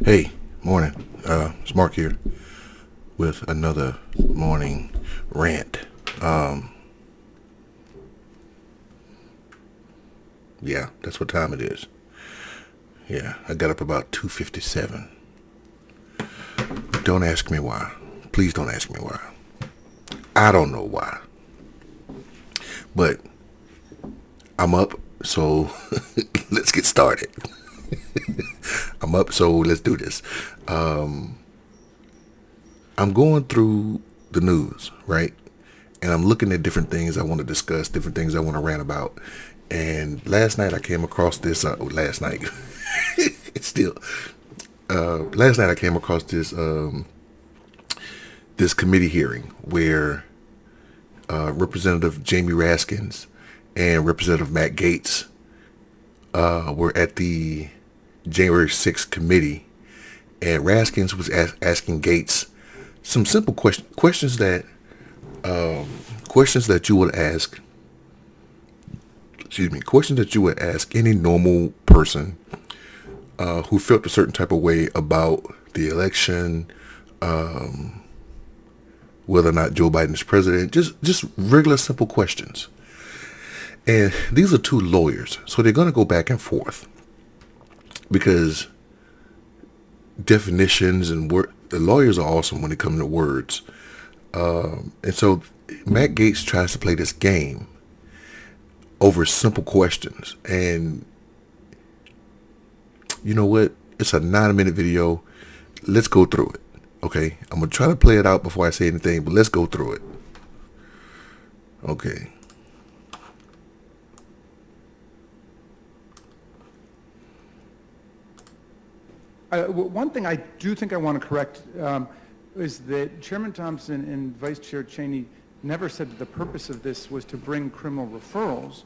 Hey, morning. It's Mark here with another morning rant. Yeah, that's what time it is. Yeah, I got up about 2:57. Don't ask me why. Please don't ask me why. I don't know why. But I'm up, so let's get started. I'm up, so let's do this. I'm going through the news, right? And I'm looking at different things I want to discuss, different things I want to rant about. And last night I came across this. Last night, it's still. Last night I came across this committee hearing where Representative Jamie Raskins and Representative Matt Gaetz were at the January 6th committee, and Raskins was asking Gaetz some simple questions that you would ask. Excuse me, questions that you would ask any normal person who felt a certain type of way about the election, whether or not Joe Biden is president. Just regular simple questions. And these are two lawyers, so they're going to go back and forth because definitions and the lawyers are awesome when it comes to words. And so Matt Gaetz tries to play this game over simple questions. And you know what? It's a 9-minute video. Let's go through it. Okay? I'm going to try to play it out before I say anything, but let's go through it. Okay. One thing I do think I want to correct is that Chairman Thompson and Vice Chair Cheney never said that the purpose of this was to bring criminal referrals,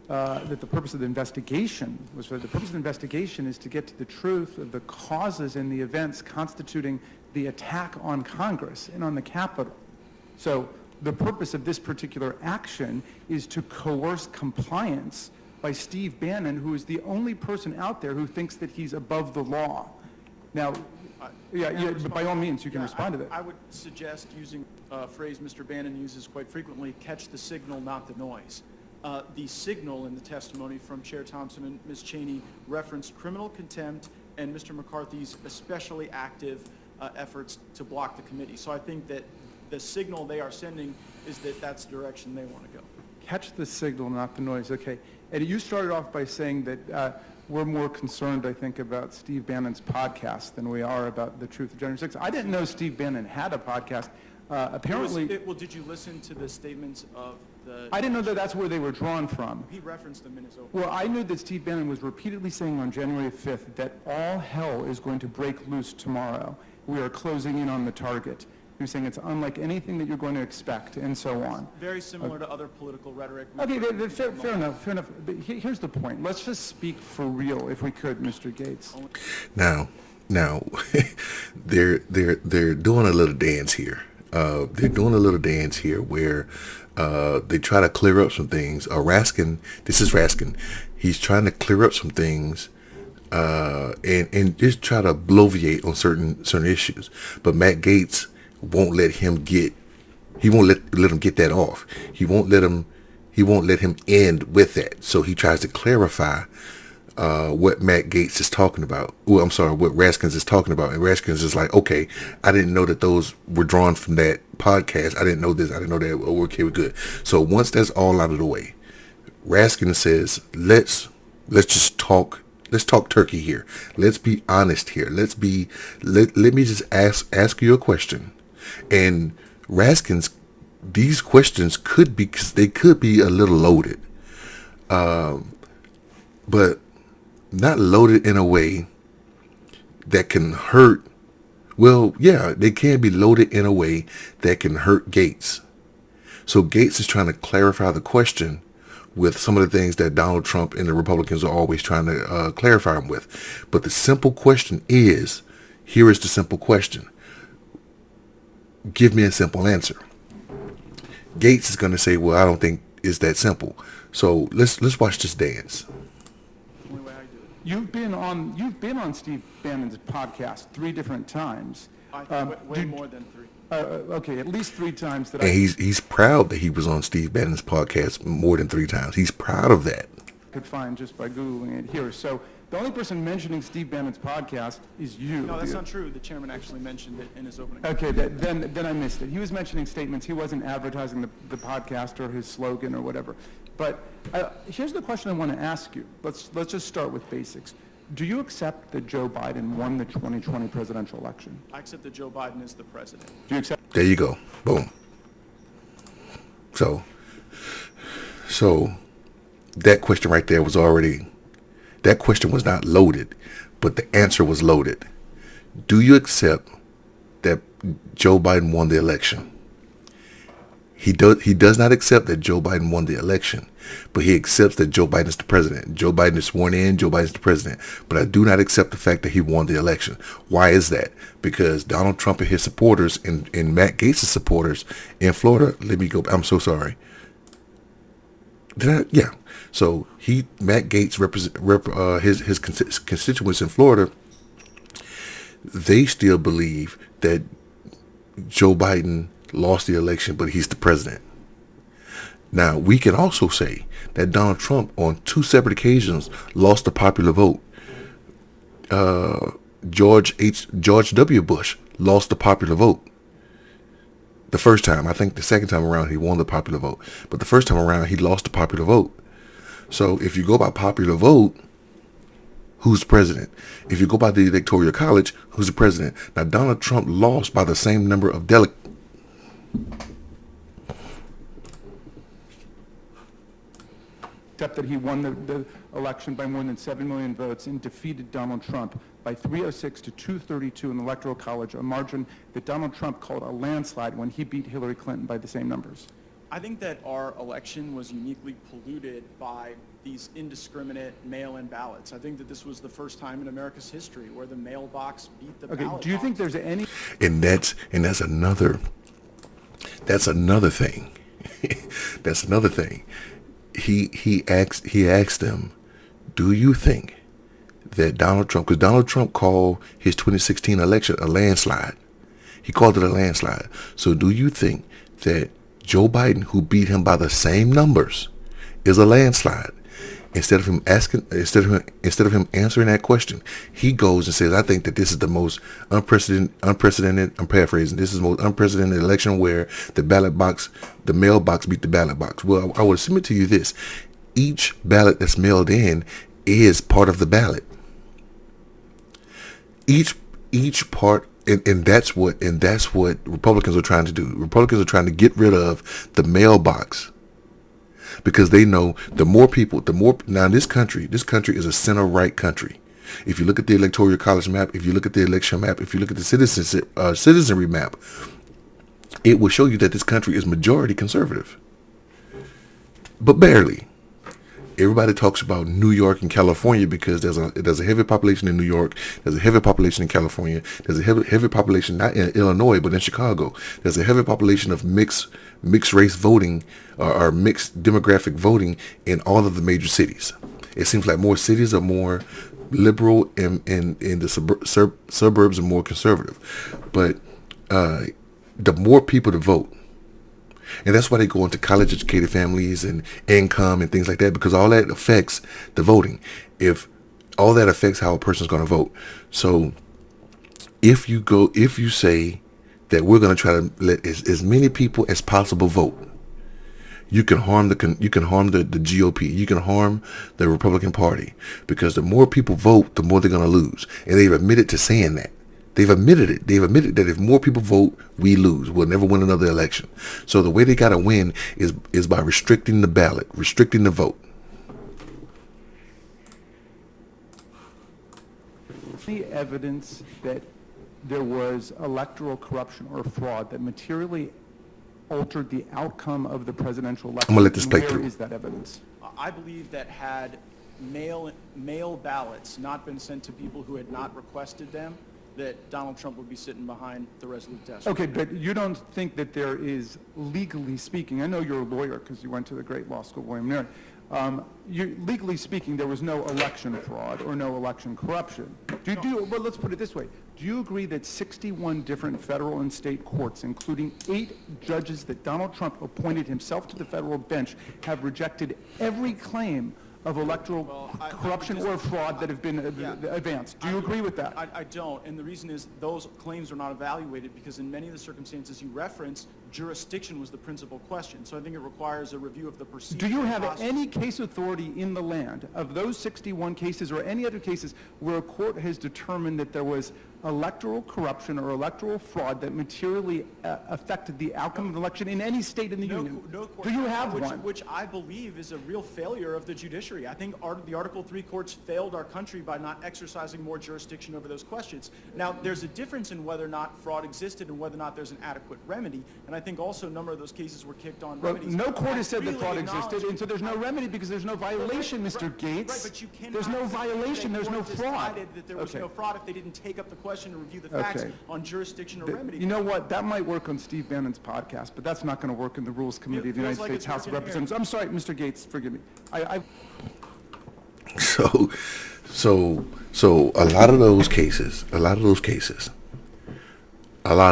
that the purpose of the investigation was the purpose of the investigation is to get to the truth of the causes and the events constituting the attack on Congress and on the Capitol. So the purpose of this particular action is to coerce compliance by Steve Bannon, who is the only person out there who thinks that he's above the law. Now, but by all means, you can respond to that. I would suggest using a phrase Mr. Bannon uses quite frequently, catch the signal, not the noise. The signal in the testimony from Chair Thompson and Ms. Cheney referenced criminal contempt and Mr. McCarthy's especially active efforts to block the committee. So I think that the signal they are sending is that that's the direction they want to go. Catch the signal, not the noise. Okay. Eddie, you started off by saying that we're more concerned, I think, about Steve Bannon's podcast than we are about the truth of January 6th. I didn't know Steve Bannon had a podcast. Apparently... Well, did you listen to the statements of the... I didn't know that that's where they were drawn from. He referenced them in his opening. Well, I knew that Steve Bannon was repeatedly saying on January 5th that all hell is going to break loose tomorrow. We are closing in on the target. He was saying it's unlike anything that you're going to expect, and so on. Very similar to other political rhetoric. Okay, fair enough. But here's the point. Let's just speak for real, if we could, Mr. Gaetz. Now, they're doing a little dance here. They're doing a little dance here where they try to clear up some things. Raskin, this is Raskin. He's trying to clear up some things and just try to bloviate on certain issues. But Matt Gaetz won't let him get him get that off. He won't let him end with that. So he tries to clarify what Matt Gaetz is talking about. Well, I'm sorry, what Raskins is talking about. And Raskins is like, okay, I didn't know that those were drawn from that podcast. I didn't know this. I didn't know that. Oh, okay, we're good. So once that's all out of the way, Raskin says, let's just talk. Let's talk turkey here. Let's be honest here. Let me just ask you a question. And Raskins, these questions could be a little loaded, but not loaded in a way that can hurt. Well, yeah, they can be loaded in a way that can hurt Gaetz. So Gaetz is trying to clarify the question with some of the things that Donald Trump and the Republicans are always trying to clarify them with. But the simple question is, here is the simple question. Give me a simple answer. Gaetz is going to say, well, I don't think it's that simple. So let's watch this dance. The only way I do it. You've been on Steve Bannon's podcast 3 different times. I think way more than 3. Okay, at least 3 times that And he's proud that he was on Steve Bannon's podcast more than 3 times. He's proud of that. I could find just by Googling it here. So the only person mentioning Steve Bannon's podcast is you. No, that's not true. The chairman actually mentioned it in his opening. Okay, then I missed it. He was mentioning statements. He wasn't advertising the podcast or his slogan or whatever. But here's the question I want to ask you. Let's just start with basics. Do you accept that Joe Biden won the 2020 presidential election? I accept that Joe Biden is the president. Do you accept? There you go. Boom. So that question right there that question was not loaded, but the answer was loaded. Do you accept that Joe Biden won the election? He does not accept that Joe Biden won the election, but he accepts that Joe Biden is the president. Joe Biden is sworn in, Joe Biden is the president. But I do not accept the fact that he won the election. Why is that? Because Donald Trump and his supporters and Matt Gaetz' supporters in Florida, I'm so sorry. Yeah. So Matt Gaetz his constituents in Florida, they still believe that Joe Biden lost the election, but he's the president. Now, we can also say that Donald Trump on 2 separate occasions lost the popular vote. George W. Bush lost the popular vote. The first time. I think the second time around he won the popular vote. But the first time around he lost the popular vote. So if you go by popular vote, who's president? If you go by the Electoral College, who's the president? Now, Donald Trump lost by the same number of delegates. Except that he won the election by more than 7 million votes and defeated Donald Trump by 306 to 232 in the Electoral College, a margin that Donald Trump called a landslide when he beat Hillary Clinton by the same numbers. I think that our election was uniquely polluted by these indiscriminate mail-in ballots. I think that this was the first time in America's history where the mailbox beat the ballot box. Do you think there's any... And that's another thing. That's another thing. He asked them, do you think that Donald Trump, because Donald Trump called his 2016 election a landslide. He called it a landslide. So do you think that Joe Biden, who beat him by the same numbers, is a landslide? Instead of him answering that question, he goes and says, I think that this is the most unprecedented, I'm paraphrasing, this is the most unprecedented election where the mailbox beat the ballot box. Well, I would submit to you this. Each ballot that's mailed in is part of the ballot. Each part, and that's what Republicans are trying to do. Republicans are trying to get rid of the mailbox. Because they know now this country is a center-right country. If you look at the Electoral College map, if you look at the election map, if you look at the citizenry map, it will show you that this country is majority conservative. But barely. Everybody talks about New York and California because there's a heavy population in New York, there's a heavy population in California, there's a heavy population not in Illinois but in Chicago. There's a heavy population of mixed race voting or mixed demographic voting in all of the major cities. It seems like more cities are more liberal and the suburbs are more conservative. But the more people to vote, and that's why they go into college-educated families and income and things like that, because all that affects the voting. If all that affects how a person's going to vote. So if you say that we're going to try to let as many people as possible vote, you can harm the GOP. You can harm the Republican Party, because the more people vote, the more they're going to lose. And they've admitted to saying that. They've admitted it. They've admitted that if more people vote, we lose. We'll never win another election. So the way they got to win is by restricting the ballot, restricting the vote. Any evidence that there was electoral corruption or fraud that materially altered the outcome of the presidential election? I'm going to let this play through. Where is that evidence? I believe that had mail ballots not been sent to people who had not requested them, that Donald Trump would be sitting behind the resolute desk. Okay, but you don't think that there is, legally speaking, I know you're a lawyer because you went to the great law school, William & Mary, legally speaking, there was no election fraud or no election corruption. Well, let's put it this way. Do you agree that 61 different federal and state courts, including 8 judges that Donald Trump appointed himself to the federal bench, have rejected every claim of electoral corruption or fraud that have been advanced? Do you agree with that? I don't, and the reason is those claims are not evaluated because in many of the circumstances you reference, jurisdiction was the principal question. So I think it requires a review of the procedure. Do you have any case authority in the land of those 61 cases or any other cases where a court has determined that there was electoral corruption or electoral fraud that materially affected the outcome of the election in any state in the union? No court. Do you have one? Which I believe is a real failure of the judiciary. I think the Article III courts failed our country by not exercising more jurisdiction over those questions. Now, there's a difference in whether or not fraud existed and whether or not there's an adequate remedy, and I think also a number of those cases were kicked on remedies. No court has said that fraud existed, and so there's no remedy because there's no violation, Mr. Gaetz. Right, but you cannot. There's no violation, there's no fraud. Decided that there was no fraud if they didn't take up the question and review the facts on jurisdiction or remedy. You know what? That might work on Steve Bannon's podcast, but that's not going to work in the Rules Committee of the United States House of Representatives. I'm sorry, Mr. Gaetz, forgive me. So a lot of those cases, a lot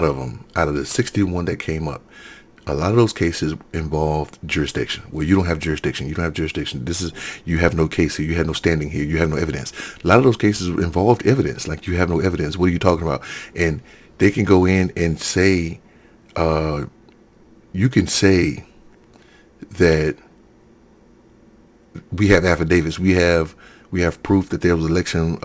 of them, out of the 61 that came up, a lot of those cases involved jurisdiction. Well, you don't have jurisdiction. You don't have jurisdiction. You have no case here. You have no standing here. You have no evidence. A lot of those cases involved evidence. Like, you have no evidence. What are you talking about? And they can go in and say, you can say that we have affidavits. We have proof that there was election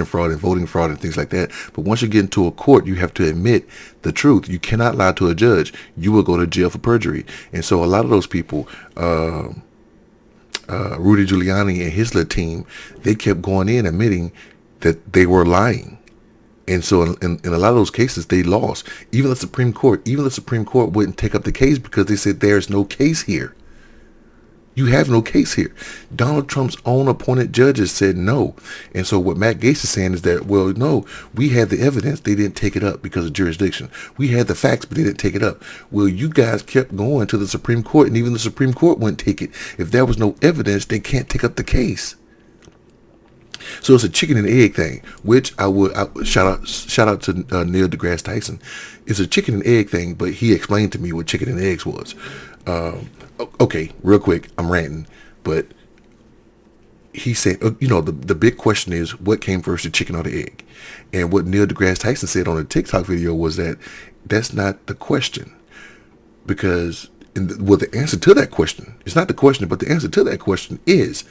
fraud and voting fraud and things like that. But once you get into a court, you have to admit the truth. You cannot lie to a judge. You will go to jail for perjury. And so a lot of those people, Rudy Giuliani and his little team, they kept going in admitting that they were lying. And so in a lot of those cases, they lost. Even the Supreme Court wouldn't take up the case because they said there's no case here. You have no case here. Donald Trump's own appointed judges said no. And so what Matt Gaetz is saying is that, well, no, we had the evidence. They didn't take it up because of jurisdiction. We had the facts, but they didn't take it up. Well, you guys kept going to the Supreme Court, and even the Supreme Court wouldn't take it. If there was no evidence, they can't take up the case. So it's a chicken and egg thing, which I would shout out to Neil deGrasse Tyson. It's a chicken and egg thing, but he explained to me what chicken and eggs was. Okay, real quick, I'm ranting, but he said, the big question is, what came first, the chicken or the egg? And what Neil deGrasse Tyson said on a TikTok video was that that's not the question, because the answer to that question, it's not the question, but the answer to that question is,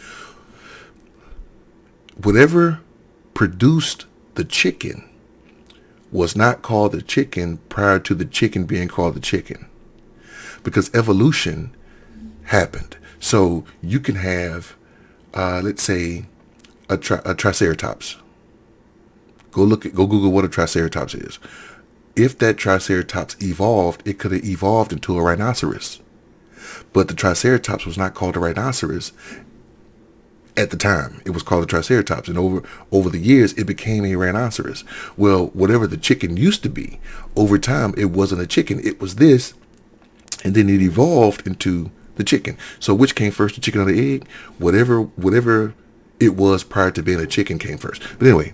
whatever produced the chicken was not called the chicken prior to the chicken being called the chicken, because evolution happened. So you can have, let's say, a triceratops. Go Google what a triceratops is. If that triceratops evolved, it could have evolved into a rhinoceros. But the triceratops was not called a rhinoceros at the time. It was called a triceratops, and over the years it became a rhinoceros. Well, whatever the chicken used to be, over time it wasn't a chicken, it was this, and then it evolved into the chicken. So which came first, the chicken or the egg? Whatever it was prior to being a chicken came first. But anyway,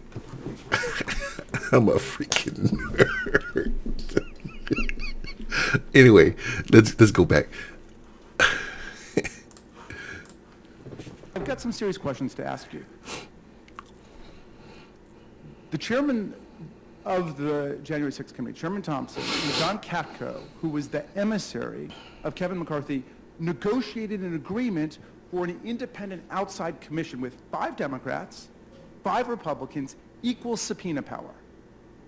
I'm a freaking nerd. Anyway, let's go back. I've got some serious questions to ask you. The chairman of the January 6th committee, Chairman Thompson, and John Katko, who was the emissary of Kevin McCarthy, negotiated an agreement for an independent outside commission with 5 Democrats, 5 Republicans, equal subpoena power,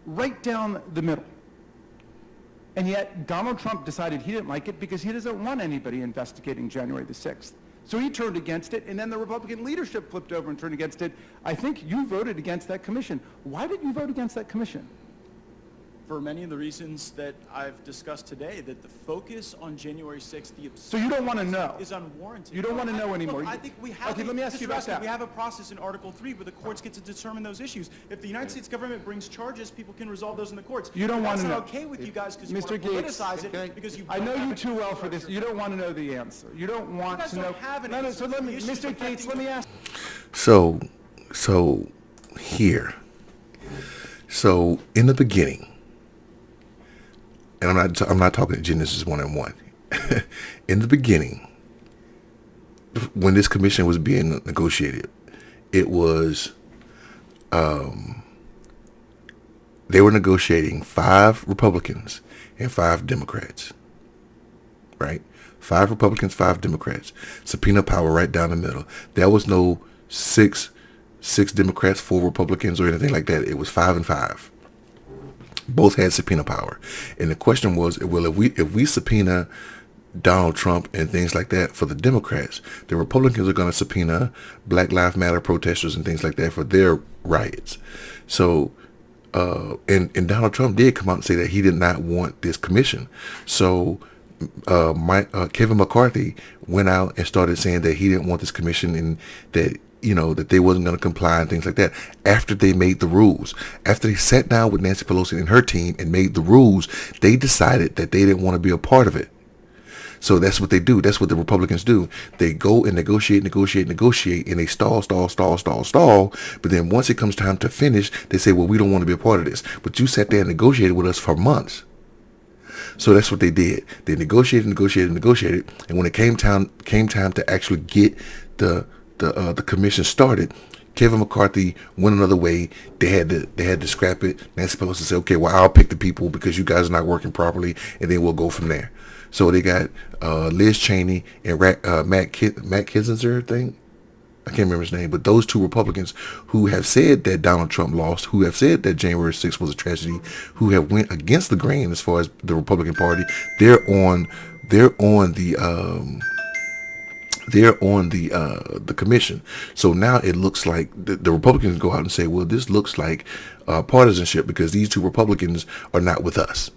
right down the middle. And yet Donald Trump decided he didn't like it because he doesn't want anybody investigating January the 6th. So he turned against it, and then the Republican leadership flipped over and turned against it. I think you voted against that commission. Why did you vote against that commission? for many of the reasons that I've discussed today, that the focus on January 6th, So you don't want to know? is unwarranted. You don't want to know anymore? Look, I think we have. Okay, let me ask you about that. We have a process in Article 3 where the courts get to determine those issues. If the United States government brings charges, people can resolve those in the courts. You don't want to know. That's not okay with you guys because you want Mr. to Gaetz, politicize it because you. I know you too well for this. You don't want to know the answer. You don't want guys to know. don't have an No, answer so let to me, the issues Mr. Gaetz, let me ask. So here. So in the beginning, and I'm not talking Genesis 1:1. In the beginning, when this commission was being negotiated, it was they were negotiating 5 Republicans and 5 Democrats. Right? 5 Republicans, 5 Democrats. Subpoena power right down the middle. There was no six Democrats, 4 Republicans, or anything like that. It was 5 and 5. Both had subpoena power, and the question was, well, if we subpoena Donald Trump and things like that for the Democrats, the Republicans are going to subpoena Black Lives Matter protesters and things like that for their riots. So, and Donald Trump did come out and say that he did not want this commission. So, Kevin McCarthy went out and started saying that he didn't want this commission and that, you know, that they wasn't going to comply and things like that after they made the rules. After they sat down with Nancy Pelosi and her team and made the rules, they decided that they didn't want to be a part of it. So that's what they do. That's what the Republicans do. They go and negotiate, and they stall. But then once it comes time to finish, they say, well, we don't want to be a part of this. But you sat there and negotiated with us for months. So that's what they did. They negotiated. And when it came time to actually get the commission started, Kevin McCarthy went another way. They had to scrap it. Nancy Pelosi said, okay, well, I'll pick the people because you guys are not working properly, and then we'll go from there. So they got Liz Cheney and Matt Kinzinger thing. I can't remember his name, but those 2 Republicans who have said that Donald Trump lost, who have said that January 6th was a tragedy, who have went against the grain as far as the Republican Party, they're on the commission. So now it looks like the Republicans go out and say, well, this looks like partisanship because these 2 Republicans are not with us.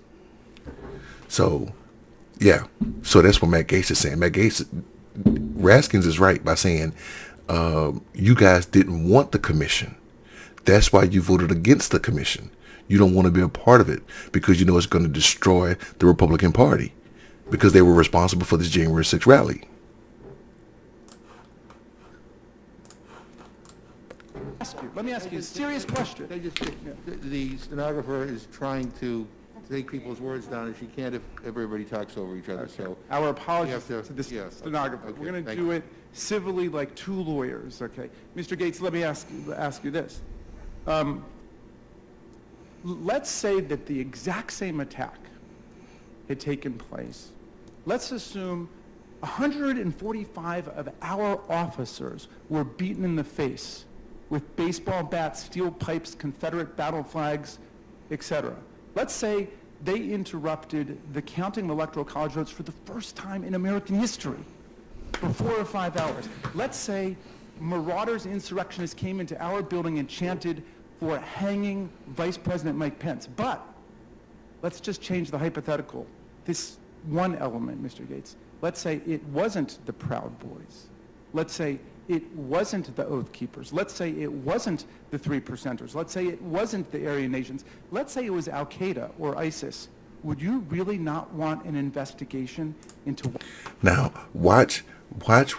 So, yeah. So that's what Matt Gaetz is saying. Raskins is right by saying, you guys didn't want the commission. That's why you voted against the commission. You don't want to be a part of it because you know it's going to destroy the Republican Party because they were responsible for this January 6th rally. Let me ask you a serious question. The stenographer is trying to take people's words down, and she can't if everybody talks over each other. Okay. So our apologies you have to the yes, stenographer. okay, We're going to thank do you. it civilly like 2 lawyers, okay? Mr. Gaetz, let me ask you this. Let's say that the exact same attack had taken place. Let's assume 145 of our officers were beaten in the face with baseball bats, steel pipes, Confederate battle flags, etc. Let's say they interrupted the counting of electoral college votes for the first time in American history for 4 or 5 hours. Let's say marauders, insurrectionists came into our building and chanted for hanging Vice President Mike Pence. But let's just change the hypothetical. This one element, Mr. Gaetz. Let's say it wasn't the Proud Boys. Let's say it wasn't the Oath Keepers. Let's say it wasn't the 3%ers. Let's say it wasn't the Aryan Nations. Let's say it was Al-Qaeda or ISIS. Would you really not want an investigation into... Now, watch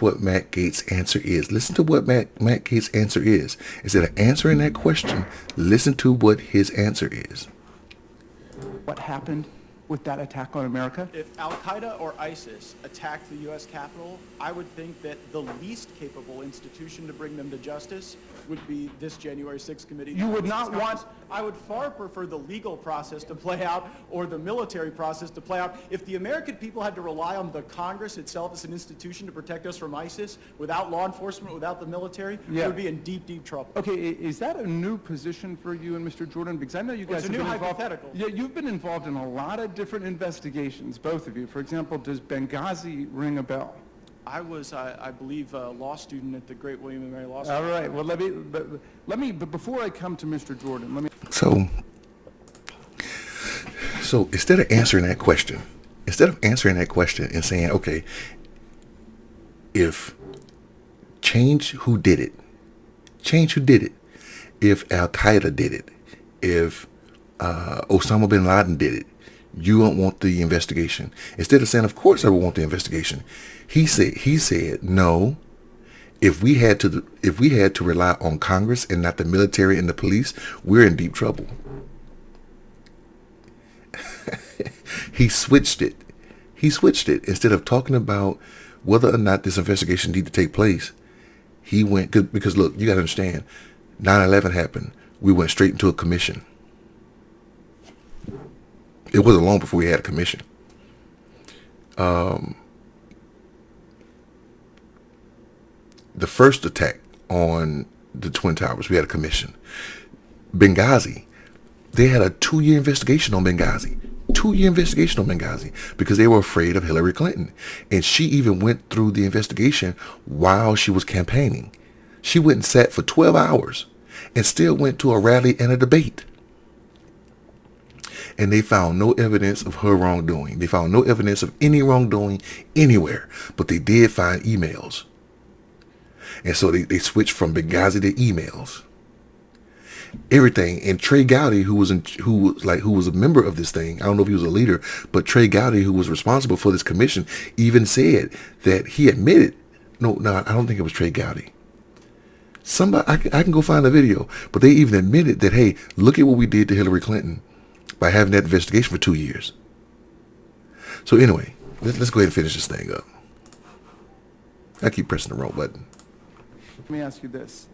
what Matt Gaetz' answer is. Listen to what Matt Gaetz' answer is. Instead of answering that question, listen to what his answer is. What happened with that attack on America? If Al-Qaeda or ISIS attacked the U.S. Capitol, I would think that the least capable institution to bring them to justice would be this January 6th committee. You would not want... I would far prefer the legal process to play out or the military process to play out. If the American people had to rely on the Congress itself as an institution to protect us from ISIS, without law enforcement, without the military, we would be in deep, deep trouble. Okay, is that a new position for you and Mr. Jordan? Because I know you guys It's a have new been involved... hypothetical. Yeah, you've been involved in a lot of different investigations, both of you. For example, does Benghazi ring a bell? I was, I believe, a law student at the Great William and Mary Law School. All right. Well, but before I come to Mr. Jordan, let me... So instead of answering that question and saying, okay, if change who did it, if Al Qaeda did it, if Osama bin Laden did it, you don't want the investigation. Instead of saying, of course I would want the investigation, he said no. If we had to rely on Congress and not the military and the police, we're in deep trouble. He switched it. Instead of talking about whether or not this investigation need to take place, he went, because look, you got to understand, 9/11 happened. We went straight into a commission. It wasn't long before we had a commission. The first attack on the Twin Towers, we had a commission. Benghazi, they had a 2-year investigation on Benghazi. 2-year investigation on Benghazi because they were afraid of Hillary Clinton. And she even went through the investigation while she was campaigning. She went and sat for 12 hours and still went to a rally and a debate. And they found no evidence of her wrongdoing. They found no evidence of any wrongdoing anywhere. But they did find emails. And so they switched from Benghazi to emails. Everything. And Trey Gowdy, who was a member of this thing, I don't know if he was a leader, but Trey Gowdy, who was responsible for this commission, even said that he admitted, no, I don't think it was Trey Gowdy. Somebody, I can go find a video, but they even admitted that, hey, look at what we did to Hillary Clinton by having that investigation for 2 years. So anyway, let's go ahead and finish this thing up. I keep pressing the wrong button. Let me ask you this.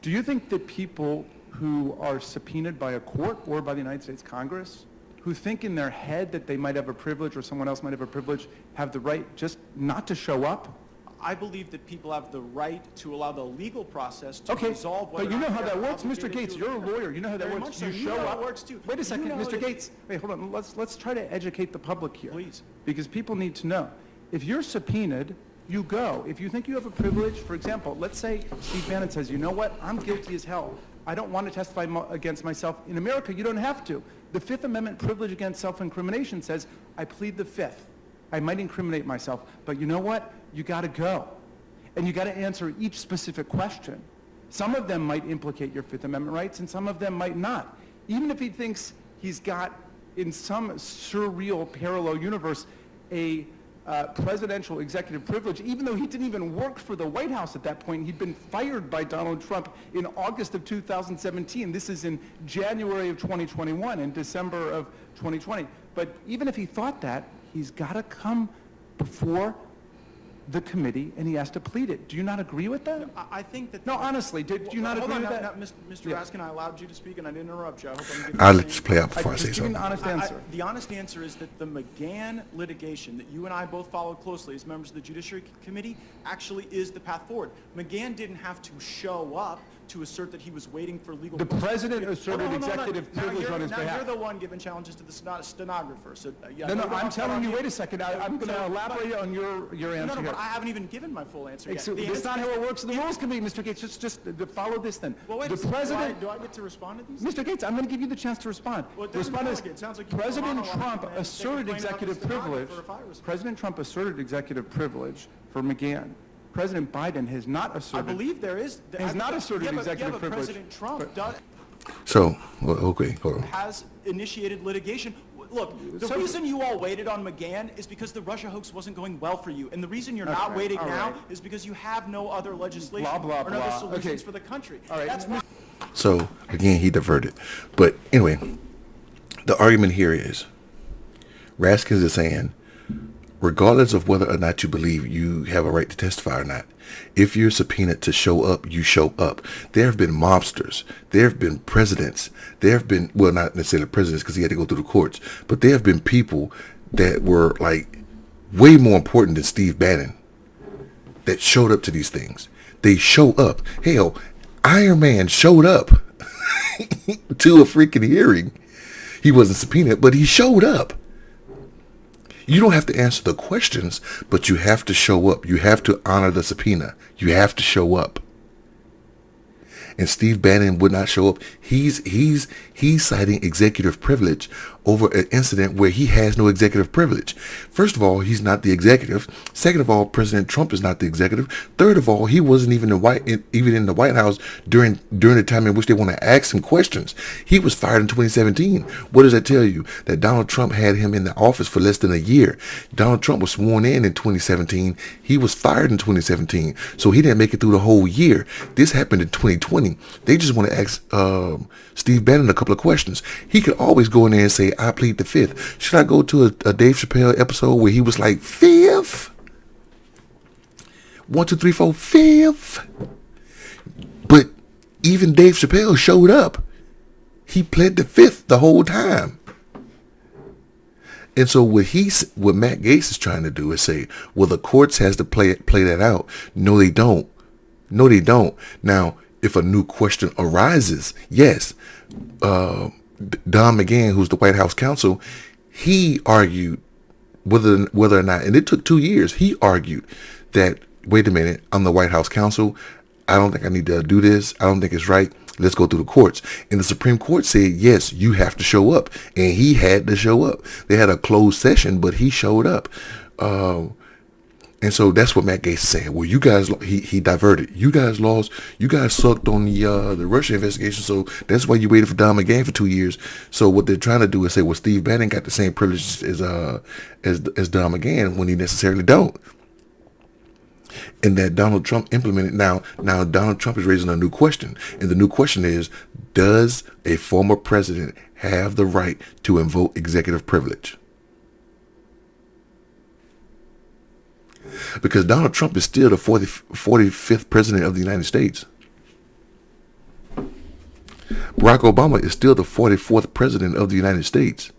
Do you think that people who are subpoenaed by a court or by the United States Congress, who think in their head that they might have a privilege or someone else might have a privilege, have the right just not to show up? I believe that people have the right to allow the legal process to Okay, resolve whether but you know how that works, Mr. obligated Gaetz. to You're a appear. lawyer. You know how that Very works. much so. You You know show how up. it works too. Wait a second, You know Mr. how it- Gaetz. Wait, hold on. Let's try to educate the public here. Please. Because people need to know. If you're subpoenaed, you go. If you think you have a privilege, for example, let's say Steve Bannon says, you know what, I'm guilty as hell. I don't want to testify against myself. In America, you don't have to. The Fifth Amendment privilege against self-incrimination says, I plead the Fifth. I might incriminate myself, but you know what? You got to go. And you got to answer each specific question. Some of them might implicate your Fifth Amendment rights, and some of them might not. Even if he thinks he's got, in some surreal parallel universe, a presidential executive privilege, even though he didn't even work for the White House at that point. He'd been fired by Donald Trump in August of 2017. This is in January of 2021, in December of 2020. But even if he thought that, he's got to come before the committee and he has to plead it. Do you not agree with that? I think that... No, honestly, do you not agree with that? Mr. Yeah. Raskin, I allowed you to speak and I didn't interrupt you. I hope I'm giving I'll you let the you same- play out before I say Just give me an something. honest answer. The honest answer is that the McGahn litigation that you and I both followed closely as members of the Judiciary Committee actually is the path forward. McGahn didn't have to show up to assert that he was waiting for legal... The president Hold on, asserted hold on. executive Now privilege you're- on his behalf. Now you're the one giving challenges to the stenographer. So, yeah, No, hold on, I'm telling you, hold on. wait a second. I'm going to So- elaborate on your No, answer no, here. but I haven't even given my full answer yet. So The that's answer not is how it that- works in the rules committee, Mr. Gaetz. Just follow this then. Well, wait The a second. president... Do I get to respond to these? Mr. Gaetz, I'm going to give you the chance to respond. Well, it doesn't Respond work. It sounds like you President monologue Trump and then asserted complain about executive the stenographer privilege. if I respond. President Trump asserted executive privilege for McGahn. President Biden has not I asserted. believe there is... Has not asserted yeah, but- executive yeah, but privilege. President Trump So, well, okay, hold on. has initiated litigation. Look, the reason you all waited on McGahn is because the Russia hoax wasn't going well for you. And the reason you're not Okay, waiting all now right. is because you have no other legislation Blah, blah, or no other blah. solutions Okay. for the country. All right. That's why... So, again, he diverted. But anyway, the argument here is, Raskin is saying, regardless of whether or not you believe you have a right to testify or not, if you're subpoenaed to show up, you show up. There have been mobsters. There have been presidents. There have been, well, not necessarily presidents because he had to go through the courts, but there have been people that were like way more important than Steve Bannon that showed up to these things. They show up. Hell, Iron Man showed up to a freaking hearing. He wasn't subpoenaed, but he showed up. You don't have to answer the questions, but you have to show up. You have to honor the subpoena. You have to show up. and Steve Bannon would not show up. He's citing executive privilege over an incident where he has no executive privilege. First of all, he's not the executive. Second of all, President Trump is not the executive. Third of all, he wasn't even in the White House during the time in which they want to ask him questions. He was fired in 2017. What does that tell you? That Donald Trump had him in the office for less than a year. Donald Trump was sworn in 2017. He was fired in 2017. So he didn't make it through the whole year. This happened in 2020. They just want to ask Steve Bannon a couple of questions. He could always go in there and say, I plead the fifth. Should I go to a Dave Chappelle episode where he was like, fifth? 1, 2, 3, 4, fifth? But even Dave Chappelle showed up. He pled the fifth the whole time. And so what Matt Gaetz is trying to do is say, well, the courts has to play that out. No, they don't. No, they don't. Now, if a new question arises, yes, Don McGahn, who's the White House counsel, he argued whether or not, and it took 2 years, he argued that, wait a minute, I'm the White House counsel. I don't think I need to do this. I don't think it's right. Let's go through the courts. And the Supreme Court said, yes, you have to show up. And he had to show up. They had a closed session, but he showed up. And so that's what Matt Gaetz is saying. Well, you guys, he diverted. You guys lost. You guys sucked on the Russia investigation. So that's why you waited for Don McGahn for 2 years. So what they're trying to do is say, well, Steve Bannon got the same privileges as Don McGahn when he necessarily don't. And that Donald Trump implemented. Now Donald Trump is raising a new question. And the new question is, does a former president have the right to invoke executive privilege? Because Donald Trump is still the 45th president of the United States. Barack Obama is still the 44th president of the United States.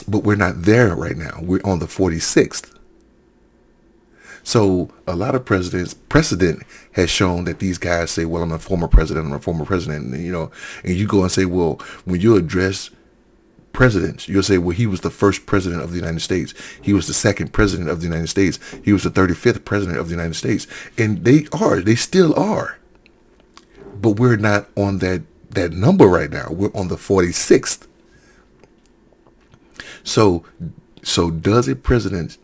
But we're not there right now. We're on the 46th. So a lot of precedent has shown that these guys say, well, I'm a former president, and, and you go and say, well, when you address presidents, you'll say, well, he was the first president of the United States. He was the second president of the United States. He was the 35th president of the United States. And they still are. But we're not on that number right now. We're on the 46th. So does a president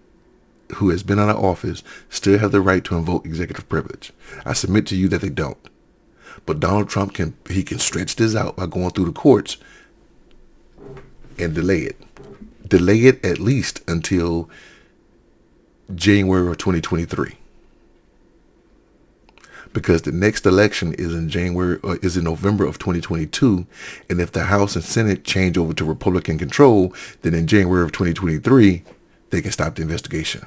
who has been out of office still have the right to invoke executive privilege? I submit to you that they don't. But Donald Trump can stretch this out by going through the courts and delay it. Delay it at least until January of 2023. Because the next election is in November of 2022, and if the House and Senate change over to Republican control, then in January of 2023 they can stop the investigation.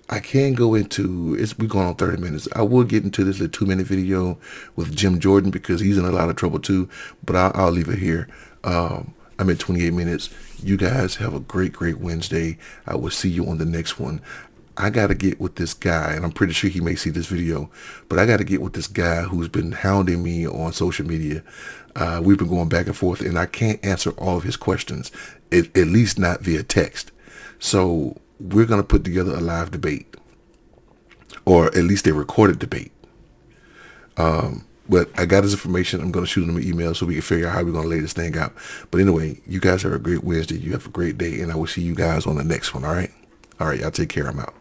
I can go into we're going on 30 minutes. I will get into this 2-minute video with Jim Jordan because he's in a lot of trouble too, but I'll leave it here. I'm at 28 minutes. You guys have a great Wednesday. I will see you on the next one. I got to get with this guy, and I'm pretty sure he may see this video, but I got to get with this guy who's been hounding me on social media. We've been going back and forth, and I can't answer all of his questions, at least not via text. So we're going to put together a live debate, or at least a recorded debate. But I got his information. I'm going to shoot him an email so we can figure out how we're going to lay this thing out. But anyway, you guys have a great Wednesday. You have a great day, and I will see you guys on the next one, all right? All right, y'all take care. I'm out.